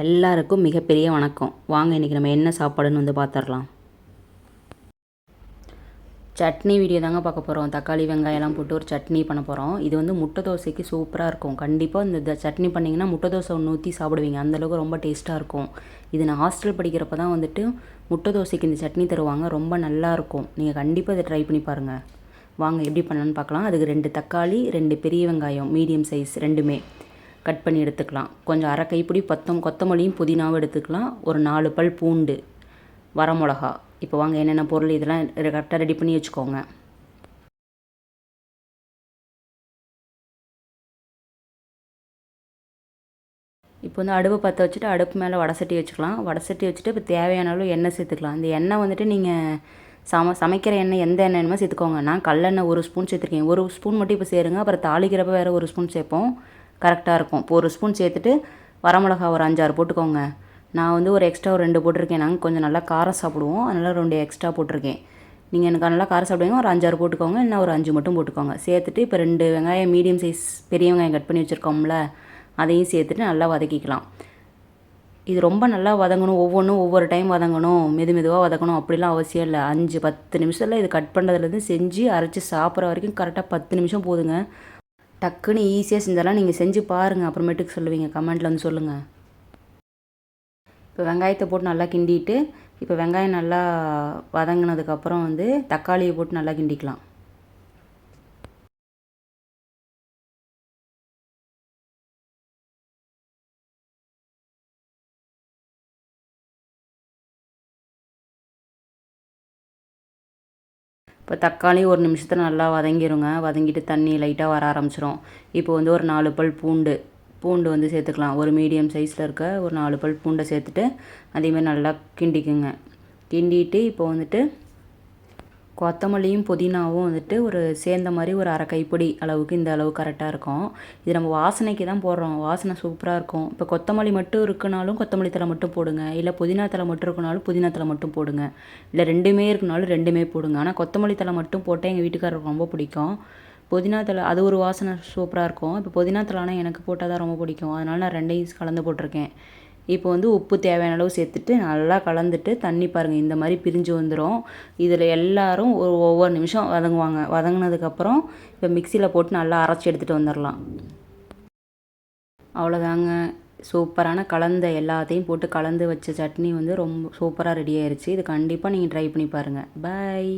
எல்லாருக்கும் மிகப்பெரிய வணக்கம். வாங்க இன்றைக்கி நம்ம என்ன சாப்பாடுன்னு வந்து பார்த்துடலாம். சட்னி வீடியோ தாங்க பார்க்க போகிறோம். தக்காளி வெங்காயம்லாம் போட்டு ஒரு சட்னி பண்ண போகிறோம். இது வந்து முட்டை தோசைக்கு சூப்பராக இருக்கும். கண்டிப்பாக இந்த சட்னி பண்ணிங்கன்னா முட்டை தோசை ஒன்று ஊற்றி சாப்பிடுவீங்க. அந்தளவுக்கு ரொம்ப டேஸ்ட்டாக இருக்கும். இது நான் ஹாஸ்டல் படிக்கிறப்ப தான் வந்துட்டு முட்டை தோசைக்கு இந்த சட்னி தருவாங்க. ரொம்ப நல்லாயிருக்கும். நீங்கள் கண்டிப்பாக இதை ட்ரை பண்ணி பாருங்கள். வாங்க எப்படி பண்ணலான்னு பார்க்கலாம். அதுக்கு 2 தக்காளி, 2 பெரிய வெங்காயம் மீடியம் சைஸ் ரெண்டுமே கட் பண்ணி எடுத்துக்கலாம். கொஞ்சம் அரை கைப்பிடி கொத்தமல்லியும் புதினாவும் எடுத்துக்கலாம். ஒரு 4 பல் பூண்டு, வரமிளகா. இப்போ வாங்க என்னென்ன பொருள் இதெல்லாம் கரெக்டாக ரெடி பண்ணி வச்சுக்கோங்க. இப்போ வந்து அடுப்பு பற்ற வச்சுட்டு அடுப்பு மேலே வடை வச்சுக்கலாம். வடை வச்சுட்டு இப்போ தேவையான அளவு எண்ணெய் சேர்த்துக்கலாம். இந்த எண்ணெய் வந்துட்டு நீங்கள் சமைக்கிற எண்ணெய் எந்த எண்ணெய்னுமோ சேர்த்துக்கோங்க. நான் கல்லெண்ணெய் 1 ஸ்பூன் சேர்த்துருக்கேன். 1 ஸ்பூன் மட்டும் இப்போ சேருங்க. அப்புறம் தாளிக்கிறப்ப வேறு 1 ஸ்பூன் சேர்ப்போம். கரெக்டாக இருக்கும். இப்போ 1 ஸ்பூன் சேர்த்துட்டு வரமிளகா ஒரு 5-6 போட்டுக்கோங்க. நான் வந்து ஒரு எக்ஸ்ட்ரா ஒரு 2 போட்டிருக்கேன். நாங்கள் கொஞ்சம் நல்லா காரம் சாப்பிடுவோம், அதனால் 2 எக்ஸ்ட்ரா போட்டிருக்கேன். நீங்கள் எனக்கு நல்லா காரம் சாப்பிடுவீங்க, ஒரு 5-6 போட்டுக்கோங்க. இன்னும் ஒரு 5 மட்டும் போட்டுக்கோங்க. சேர்த்துட்டு இப்போ 2 வெங்காயம் மீடியம் சைஸ் பெரிய வெங்காயம் கட் பண்ணி வச்சுருக்கோம்ல, அதையும் சேர்த்துட்டு நல்லா வதக்கிக்கலாம். இது ரொம்ப நல்லா வதங்கணும், ஒவ்வொரு டைம் வதங்கணும், மெதுவாக வதக்கணும் அப்படிலாம் அவசியம் இல்லை. 5-10 நிமிஷத்தில் இது கட் பண்ணுறதுலேருந்து செஞ்சு அரைச்சி சாப்பிட்ற வரைக்கும் கரெக்டாக 10 நிமிஷம் போதுங்க. டக்குன்னு ஈஸியாக செஞ்சாலாம். நீங்கள் செஞ்சு பாருங்கள், அப்புறமேட்டுக்கு சொல்லுவீங்க, கமெண்ட்டில் வந்து சொல்லுங்கள். இப்போ வெங்காயத்தை போட்டு நல்லா கிண்டிட்டு, இப்போ வெங்காயம் நல்லா வதங்கினதுக்கப்புறம் வந்து தக்காளியை போட்டு நல்லா கிண்டிக்கலாம். இப்போ தக்காளி ஒரு நிமிஷத்தில் நல்லா வதங்கிடுங்க. வதங்கிட்டு தண்ணி லைட்டாக வர ஆரம்பிச்சிடும். இப்போ வந்து ஒரு 4 பல் பூண்டு வந்து சேர்த்துக்கலாம். ஒரு மீடியம் சைஸில் இருக்க ஒரு 4 பல் பூண்டை சேர்த்துட்டு அதேமாதிரி நல்லா கிண்டிக்குங்க. கிண்டிட்டு இப்போ வந்துட்டு கொத்தமல்லியும் புதினாவும் வந்துட்டு ஒரு சேர்ந்த மாதிரி ஒரு அரை கைப்பிடி அளவுக்கு, இந்த அளவு கரெக்டாக இருக்கும். இது நம்ம வாசனைக்கு தான் போடுறோம். வாசனை சூப்பராக இருக்கும். இப்போ கொத்தமல்லி மட்டும் இருக்குனாலும் கொத்தமல்லி தழை மட்டும் போடுங்க. இல்லை புதினா தழை மட்டும் இருக்குனாலும் புதினா தழை மட்டும் போடுங்க. இல்லை ரெண்டுமே இருக்குனாலும் ரெண்டுமே போடுங்க. ஆனால் கொத்தமல்லி தழை மட்டும் போட்டால் எங்கள் வீட்டுக்காரருக்கு ரொம்ப பிடிக்கும். புதினா தழை அது ஒரு வாசனை சூப்பராக இருக்கும். இப்போ புதினா தழைனா எனக்கு போட்டால் தான் ரொம்ப பிடிக்கும். அதனால் நான் 2 கலந்து போட்டிருக்கேன். இப்போ வந்து உப்பு தேவையான அளவு சேர்த்துட்டு நல்லா கலந்துட்டு தண்ணி பாருங்கள் இந்த மாதிரி பிரிஞ்சு வந்துடும். இதில் எல்லோரும் ஒவ்வொரு நிமிஷம் வதங்குவாங்க. வதங்கினதுக்கப்புறம் இப்போ மிக்சியில் போட்டு நல்லா அரைச்சி எடுத்துகிட்டு வந்துடலாம். அவ்வளோதாங்க. சூப்பரான கலந்த எல்லாத்தையும் போட்டு கலந்து வச்ச சட்னி வந்து ரொம்ப சூப்பராக ரெடி ஆயிடுச்சு. இது கண்டிப்பாக நீங்கள் ட்ரை பண்ணி பாருங்கள். பாய்.